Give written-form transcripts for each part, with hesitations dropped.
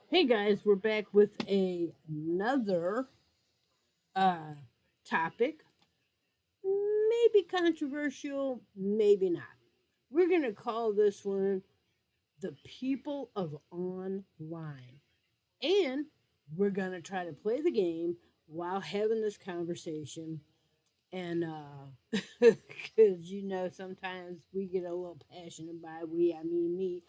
Hey guys, we're back with another uh, topic. Maybe controversial, maybe not. We're going to call this one The People of Online. And we're going to try to play the game while having this conversation. And because sometimes we get a little passionate by we, I mean me,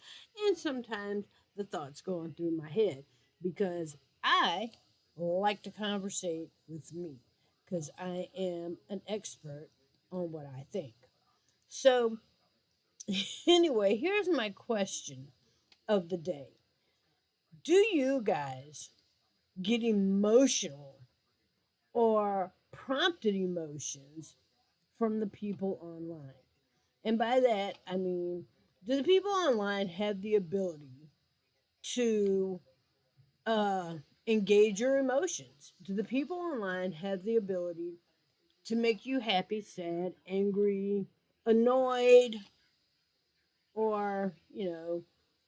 and sometimes the thoughts going through my head because I like to conversate with me because I am an expert on what I think. So, anyway, here's my question of the day. Do you guys get emotional or prompted emotions from the people online? And by that, I mean, do the people online have the ability to uh, engage your emotions? Do the people online have the ability to make you happy, sad, angry, annoyed, or,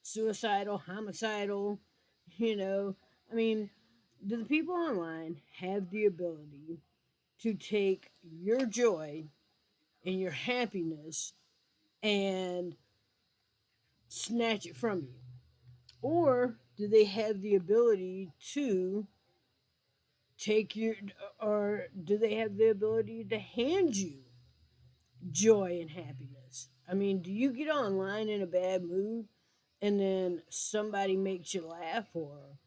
suicidal, homicidal? You know, I mean, do the people online have the ability to take your joy and your happiness and snatch it from you? Or do they have the ability to take your, or do they have the ability to hand you joy and happiness? I mean, do you get online in a bad mood and then somebody makes you laugh, or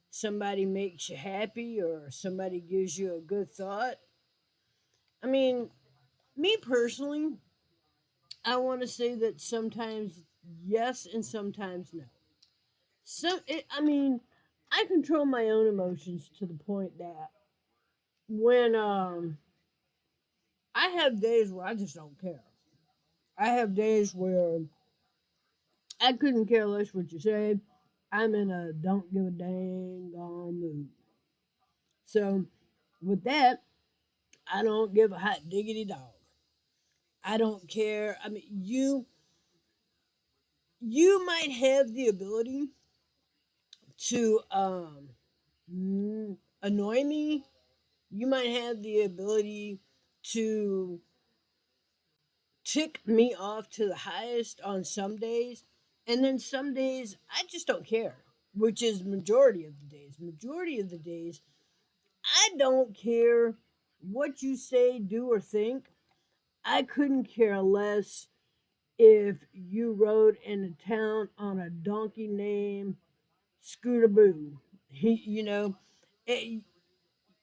somebody makes you happy, or somebody gives you a good thought? I mean, me personally, I want to say that sometimes yes and sometimes no. I mean, I control my own emotions to the point that when I have days where I just don't care. I have days where I couldn't care less what you say. I'm in a don't give a dang on mood. So with that, I don't give a hot diggity dog. I don't care. I mean, you might have the ability to annoy me. You might have the ability to tick me off to the highest on some days, and then some days I just don't care, which is majority of the days. Majority of the days, I don't care what you say, do, or think. I couldn't care less if you rode in a town on a donkey named Scooter Boo. It,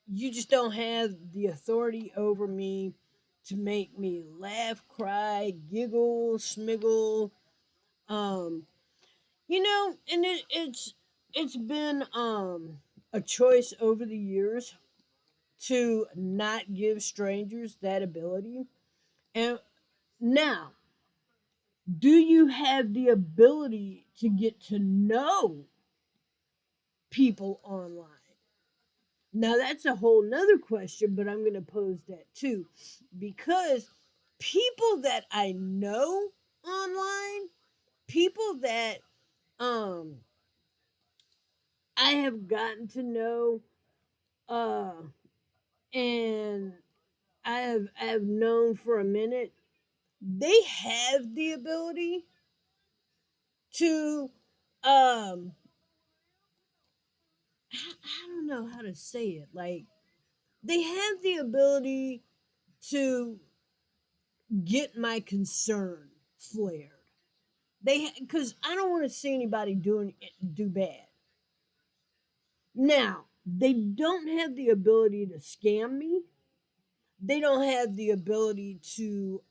you just don't have the authority over me to make me laugh, cry, giggle, smiggle. Um, and it's been a choice over the years to not give strangers that ability. And now, do you have the ability to get to know people online? Now that's a whole nother question, but I'm going to pose that too, because people that I know online, people that um I have gotten to know, uh, and I have known for a minute, they have the ability to um I don't know how to say it. Like, they have the ability to get my concern flared. Because I don't want to see anybody do bad. Now, they don't have the ability to scam me. They don't have the ability to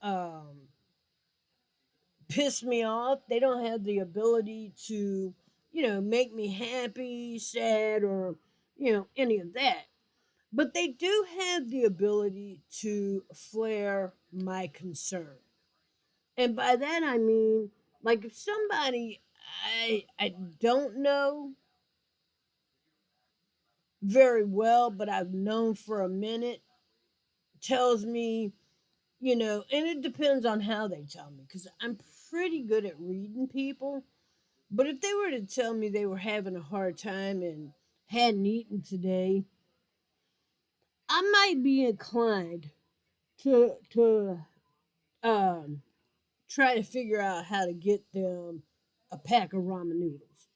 piss me off. They don't have the ability to, make me happy, sad, or, any of that. But they do have the ability to flare my concern. And by that I mean, like, if somebody I don't know very well, but I've known for a minute, tells me, and it depends on how they tell me, because I'm pretty good at reading people. But if they were to tell me they were having a hard time and hadn't eaten today, I might be inclined to um try to figure out how to get them a pack of ramen noodles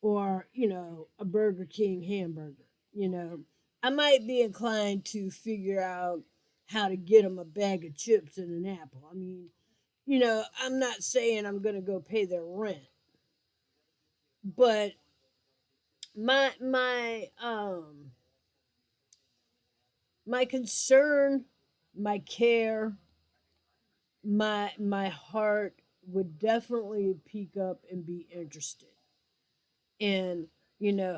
or, a Burger King hamburger. I might be inclined to figure out how to get them a bag of chips and an apple. I mean, I'm not saying I'm going to go pay their rent, but my concern, my care, my heart would definitely peak up and be interested. And,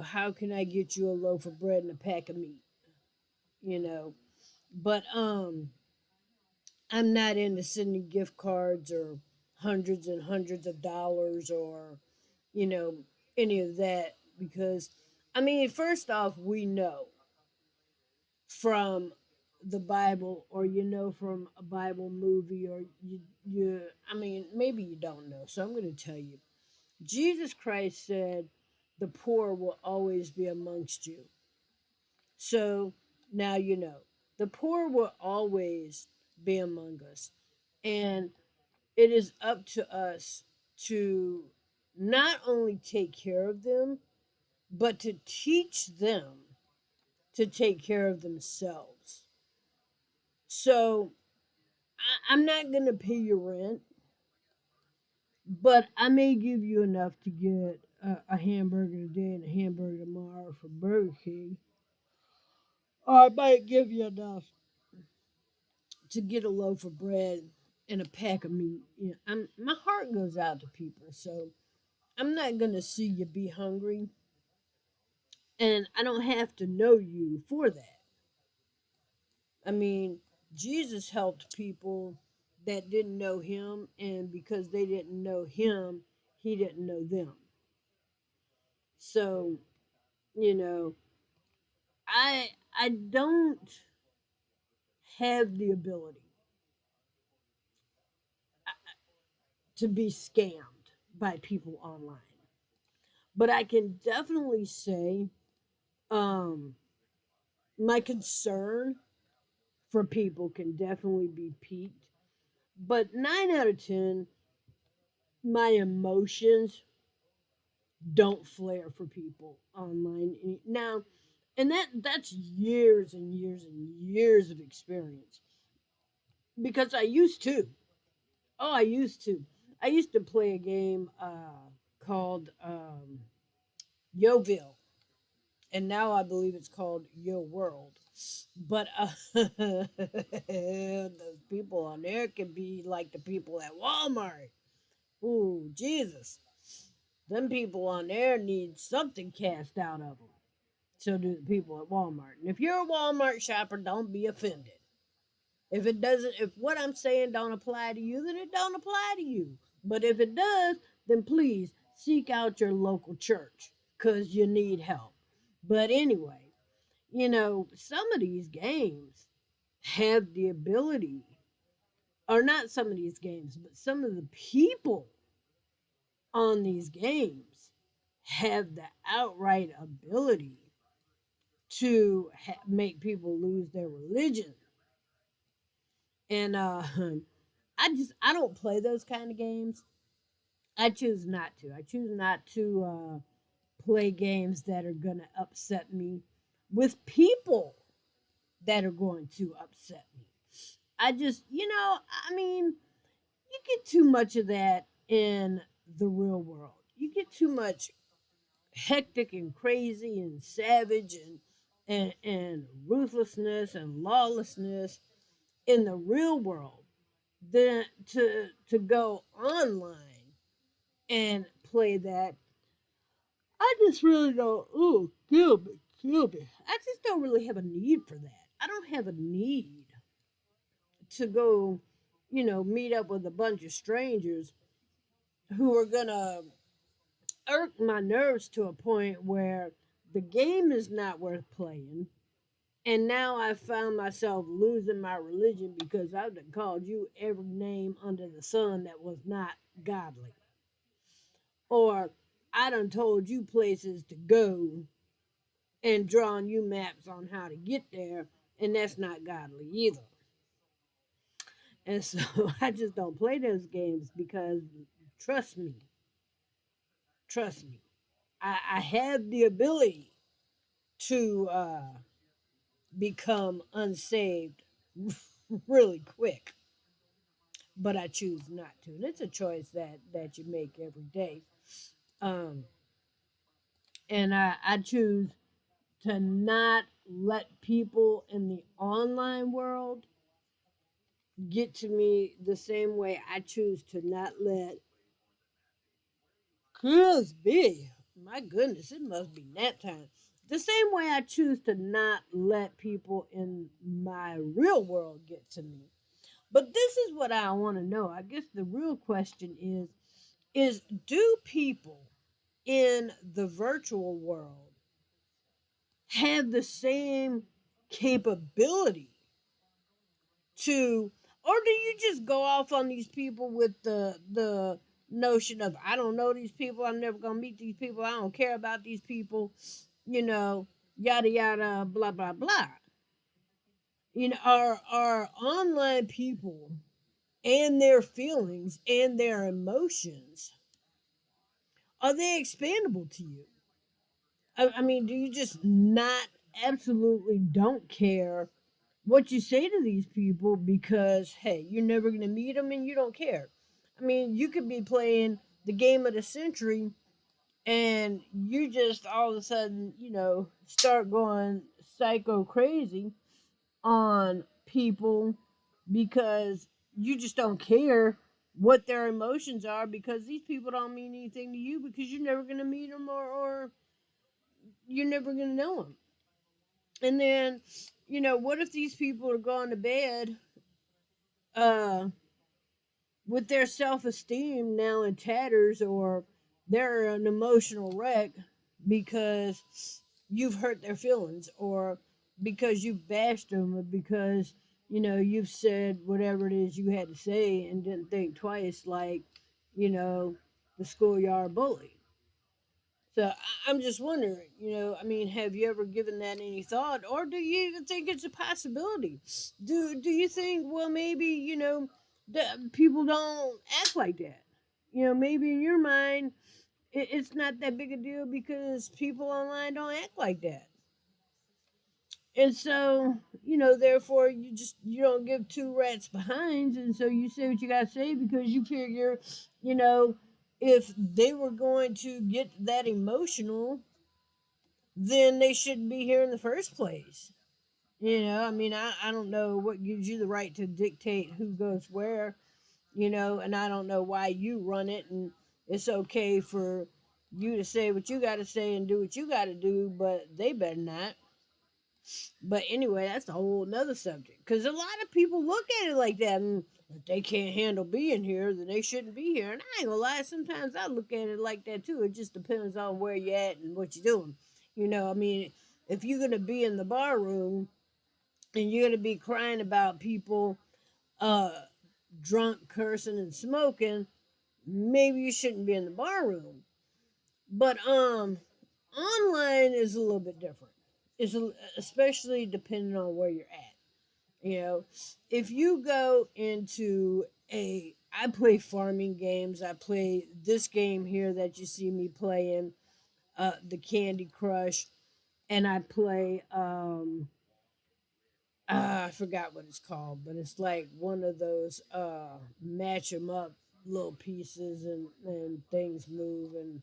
how can I get you a loaf of bread and a pack of meat? You know. But I'm not into sending gift cards or hundreds and hundreds of dollars or, you know, any of that because I mean, first off, we know from the Bible or from a Bible movie or you I mean, maybe you don't know. So I'm going to tell you. Jesus Christ said the poor will always be amongst you. So now you know. The poor will always be among us. And it is up to us to not only take care of them, but to teach them to take care of themselves. So I'm not going to pay your rent, but I may give you enough to get a hamburger today and a hamburger tomorrow from Burger King. Or I might give you enough to get a loaf of bread and a pack of meat. My heart goes out to people, so I'm not gonna see you be hungry, and I don't have to know you for that. I mean, Jesus helped people that didn't know him, and because they didn't know him, he didn't know them. So, you know, I don't have the ability to be scammed by people online. But I can definitely say um my concern for people can definitely be peaked. But 9 out of 10, my emotions don't flare for people online now, and that's years and years and years of experience because I used to. Oh, I used to. I used to play a game called Yoville, and now I believe it's called Yo World. But those people on there can be like the people at Walmart. Ooh, Jesus. Them people on there need something cast out of them. So do the people at Walmart. And if you're a Walmart shopper, don't be offended. If what I'm saying don't apply to you, then it don't apply to you. But if it does, then please seek out your local church because you need help. But anyway, some of these games have the ability, or not some of these games, but some of the people on these games have the outright ability to make people lose their religion. And I don't play those kind of games. I choose not to. I choose not to play games that are going to upset me with people that are going to upset me. I just, I mean, you get too much of that in the real world. You get too much hectic and crazy and savage and ruthlessness and lawlessness in the real world than to go online and play that. I just really don't. Ooh, kill me, kill me. I just don't really have a need for that. I don't have a need to go, meet up with a bunch of strangers who are gonna irk my nerves to a point where the game is not worth playing. And now I found myself losing my religion because I've called you every name under the sun that was not godly. Or I done told you places to go and drawn you maps on how to get there, and that's not godly either. And so I just don't play those games because trust me, trust me, I have the ability to become unsaved really quick, but I choose not to. And it's a choice that you make every day. Um, and I choose to not let people in the online world get to me the same way I choose to not let kids be. My goodness, it must be nap time. The same way I choose to not let people in my real world get to me. But this is what I want to know. I guess the real question is do people in the virtual world have the same capability to, or do you just go off on these people with the notion of I don't know these people, I'm never gonna meet these people, I don't care about these people, you know, yada yada, blah blah blah. You know, are online people and their feelings and their emotions, are they expandable to you? I mean, do you just not absolutely don't care what you say to these people because hey, you're never gonna meet them and you don't care? I mean, you could be playing the game of the century and you just all of a sudden, start going psycho crazy on people because you just don't care what their emotions are because these people don't mean anything to you because you're never gonna meet them or you're never gonna know them. And then, what if these people are going to bed uh, with their self esteem now in tatters, or they're an emotional wreck because you've hurt their feelings, or because you've bashed them, or because you've said whatever it is you had to say and didn't think twice, like you know the schoolyard bully. So I'm just wondering, I mean, have you ever given that any thought, or do you even think it's a possibility? Do you think, well, maybe that people don't act like that? Maybe in your mind, it's not that big a deal because people online don't act like that, and so therefore you don't give two rats behinds, and so you say what you gotta say because you figure, you know, if they were going to get that emotional then they shouldn't be here in the first place. I mean, I don't know what gives you the right to dictate who goes where, and I don't know why you run it, and it's okay for you to say what you got to say and do what you got to do, but they better not. But anyway, that's a whole nother subject because a lot of people look at it like that, and if they can't handle being here, then they shouldn't be here. And I ain't gonna lie, sometimes I look at it like that too. It just depends on where you're at and what you're doing. I mean, if you're gonna be in the bar room and you're gonna be crying about people uh drunk, cursing, and smoking, maybe you shouldn't be in the bar room. But online is a little bit different. Especially depending on where you're at. You know, if you go into I play farming games. I play this game here that you see me playing, the Candy Crush, and I play I forgot what it's called, but it's like one of those match 'em up little pieces and things move, and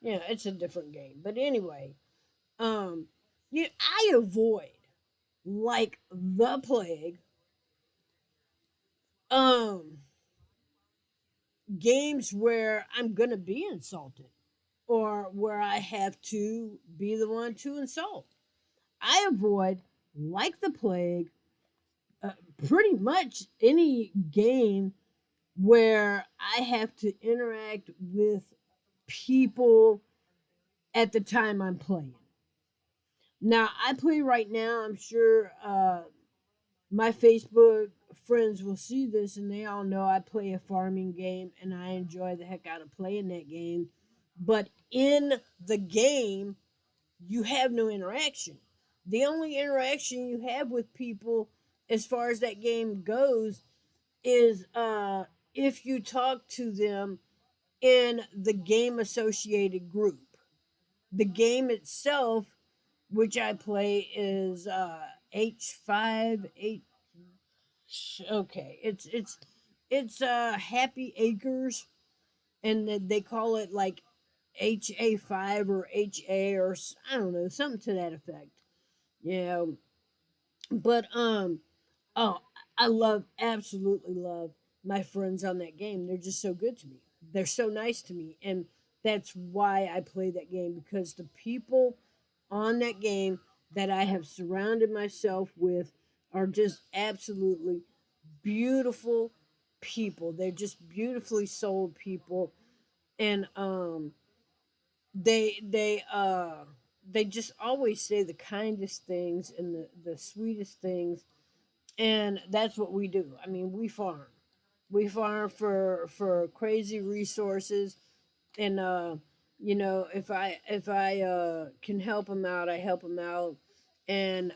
it's a different game. But anyway, um I avoid like the plague um games where I'm gonna be insulted or where I have to be the one to insult. I avoid like the plague uh, pretty much any game where I have to interact with people at the time I'm playing. Now I play right now. I'm sure my Facebook friends will see this and they all know I play a farming game and I enjoy the heck out of playing that game but in the game, you have no interaction. The only interaction you have with people, as far as that game goes, is if you talk to them in the game associated group. The game itself, which I play, is H5 H. Okay, it's Happy Acres, and they call it like HA5 or HA or I don't know, something to that effect. Yeah, but oh, I love, absolutely love my friends on that game. They're just so good to me. They're so nice to me. And that's why I play that game, because the people on that game that I have surrounded myself with are just absolutely beautiful people. They're just beautifully souled people. And they just always say the kindest things and the sweetest things, and that's what we do. I mean, we farm for crazy resources, and if I can help them out, I help them out, and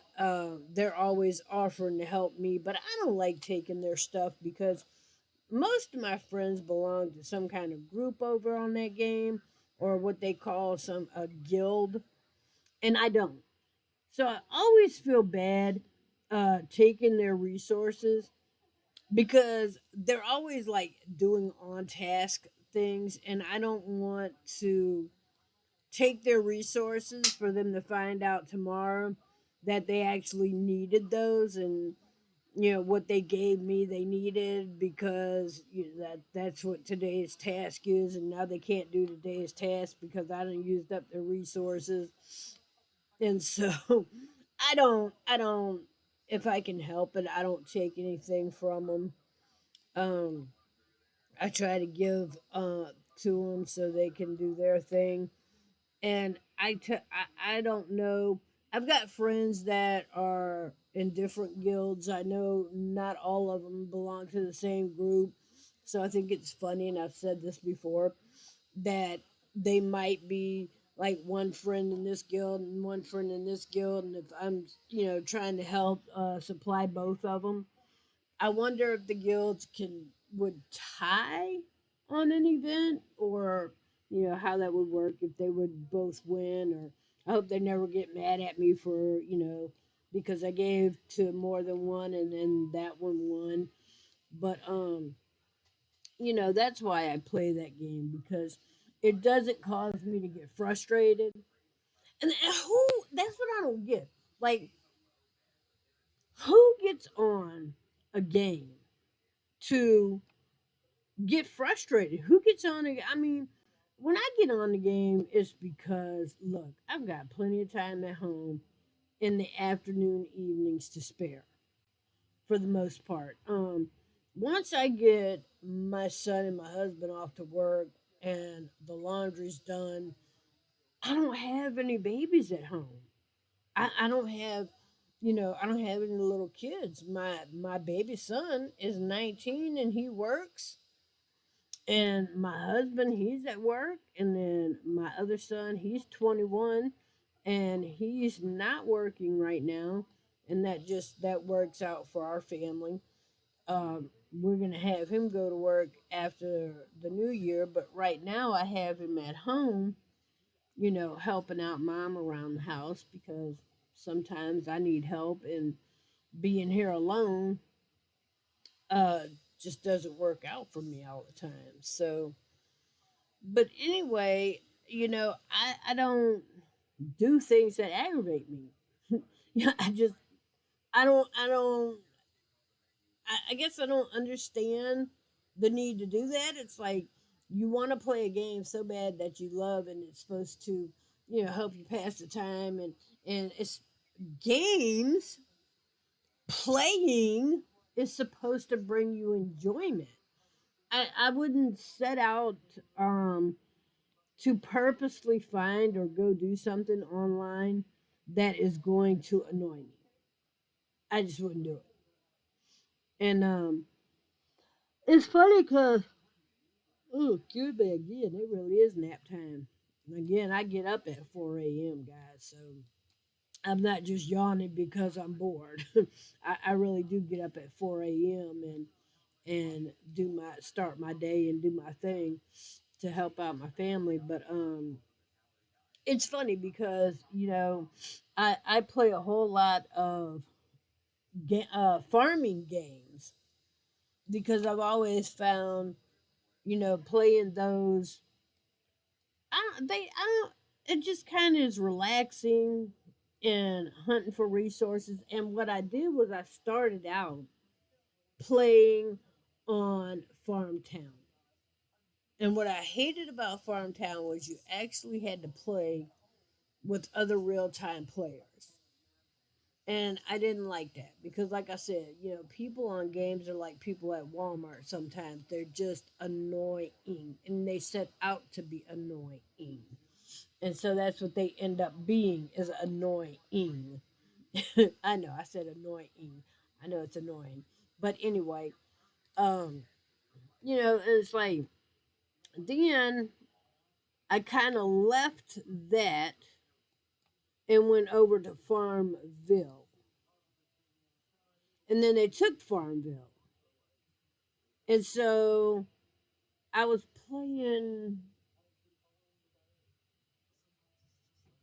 they're always offering to help me, but I don't like taking their stuff because most of my friends belong to some kind of group over on that game, or what they call some a guild, and I don't. So I always feel bad taking their resources, because they're always like doing on task things, and I don't want to take their resources for them to find out tomorrow that they actually needed those, and what they gave me they needed, because that's what today's task is, and now they can't do today's task because I done used up their resources. And so I don't, if I can help it, I don't take anything from them. um I try to give to them so they can do their thing. And I don't know. I've got friends that are in different guilds. I know not all of them belong to the same group. So I think it's funny, and I've said this before, that they might be like one friend in this guild and one friend in this guild, and if I'm trying to help supply both of them, I wonder if the guilds would tie on an event, or how that would work, if they would both win. Or I hope they never get mad at me for because I gave to more than one and then that one won. But that's why I play that game, because it doesn't cause me to get frustrated. And who that's what I don't get. Like, who gets on a game to get frustrated? Who gets on it? I mean, when I get on the game, it's because, look, I've got plenty of time at home in the afternoon, evenings to spare, for the most part. Once I get my son and my husband off to work and the laundry's done, I don't have any babies at home. I don't have, I don't have any little kids. My baby son is 19 and he works, and my husband, he's at work, and then my other son, he's 21 and he's not working right now, and that works out for our family. We're gonna have him go to work after the new year, but right now I have him at home, helping out mom around the house, because sometimes I need help, and being here alone uh just doesn't work out for me all the time. So, but anyway, I don't do things that aggravate me. Yeah, I don't I guess I don't understand the need to do that. It's like, you want to play a game so bad that you love, and it's supposed to, help you pass the time, and it's games, playing is supposed to bring you enjoyment. I wouldn't set out to purposely find or go do something online that is going to annoy me. I just wouldn't do it. And it's funny because Oh, excuse me again. It really is nap time. Again, I get up at 4 a.m., guys, so I'm not just yawning because I'm bored. I really do get up at 4 a.m. and do my start my day and do my thing to help out my family. But it's funny because I play a whole lot of farming games because I've always found playing those. I don't. It just kind of is relaxing and hunting for resources. And what I did was I started out playing on Farm Town. And what I hated about Farm Town was you actually had to play with other real time players. And I didn't like that because, like I said, people on games are like people at Walmart sometimes. They're just annoying and they set out to be annoying. And so that's what they end up being is annoying. I know I said annoying. I know it's annoying. But anyway, um, it's like then I kind of left that and went over to Farmville. And then they took Farmville. And so I was playing.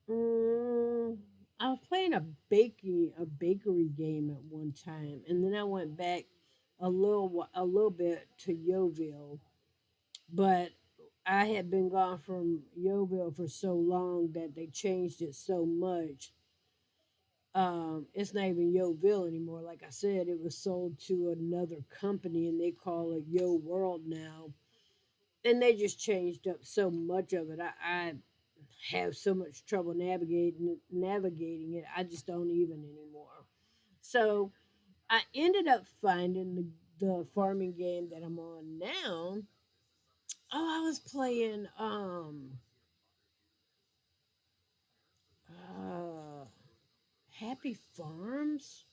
Um, I was playing a bakery game at one time, and then I went back a little bit to Yeovil, but I had been gone from Yeovil for so long that they changed it so much. It's not even Yeovil anymore. Like I said, it was sold to another company, and they call it Yo World now. And they just changed up so much of it. I have so much trouble navigating it. I just don't even anymore. So I ended up finding the farming game that I'm on now. Oh, I was playing uh Happy Farms.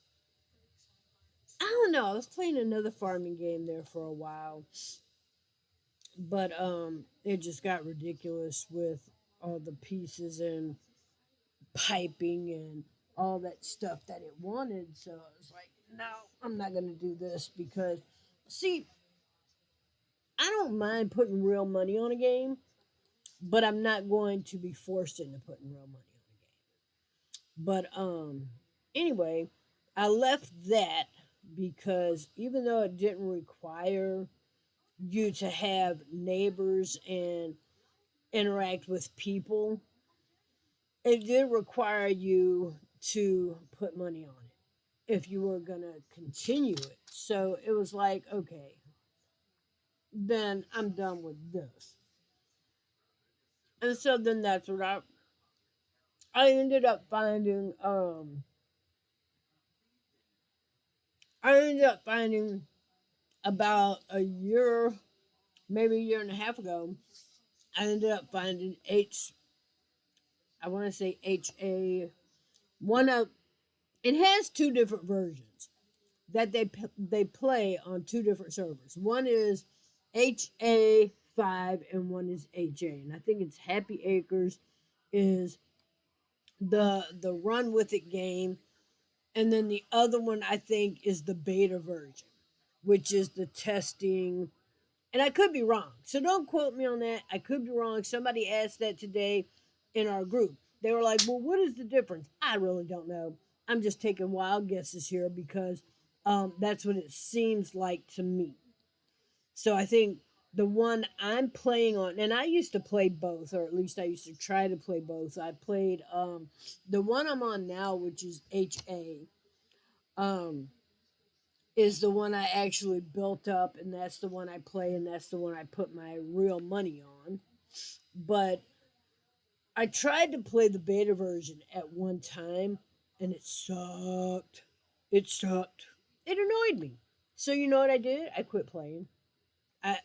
I don't know. I was playing another farming game there for a while, but it just got ridiculous with all the pieces and piping and all that stuff that it wanted. So I was like, no, I'm not going to do this because, see, I don't mind putting real money on a game, but I'm not going to be forced into putting real money on a game. But anyway, I left that because even though it didn't require you to have neighbors and interact with people, it did require you to put money on it if you were going to continue it. So it was like, okay, then I'm done with this. And so then that's what I ended up finding about a year, maybe a year and a half ago, I ended up finding I want to say HA one of it has two different versions that they play on two different servers. One is HA5 and one is HA. And I think it's Happy Acres is the run with it game, and then the other one I think is the beta version, which is the testing. And I could be wrong, so don't quote me on that. I could be wrong. Somebody asked that today in our group. They were like, "Well, what is the difference?" I really don't know. I'm just taking wild guesses here because that's what it seems like to me. So I think the one I'm playing on, and I used to play both, or at least I used to try to play both. I played the one I'm on now, which is HA, um, is the one I actually built up, and that's the one I play, and that's the one I put my real money on. But I tried to play the beta version at one time, and it sucked. It sucked. It annoyed me. So you know what I did? I quit playing. I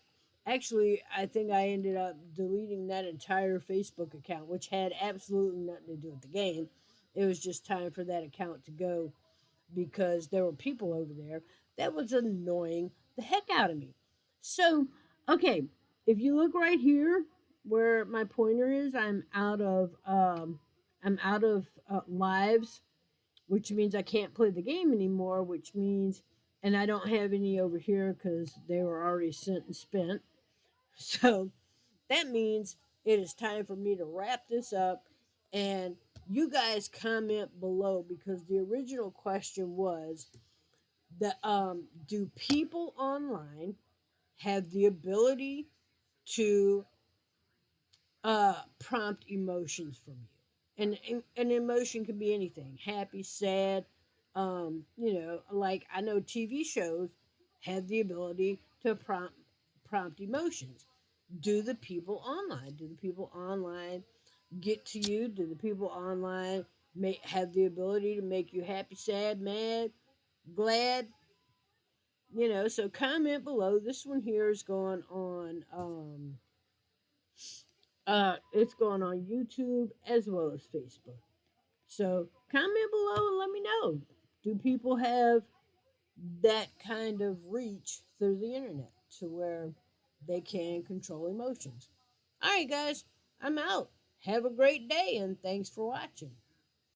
I think I ended up deleting that entire Facebook account, which had absolutely nothing to do with the game. It was just time for that account to go because there were people over there that was annoying the heck out of me. So, okay, If you look right here where my pointer is, I'm out of lives, which means I can't play the game anymore, which means, and I don't have any over here because they were already sent and spent. So that means it is time for me to wrap this up, and you guys comment below because the original question was that do people online have the ability to prompt emotions from you? And an emotion could be anything: happy, sad. Like I know TV shows have the ability to prompt emotions. Do the people online? Do the people online get to you? Do the people online have the ability to make you happy, sad, mad, glad? So comment below. This one here is going on. It's going on YouTube as well as Facebook. So comment below and let me know. Do people have that kind of reach through the internet to where they can control emotions? All right, guys, I'm out. Have a great day and thanks for watching.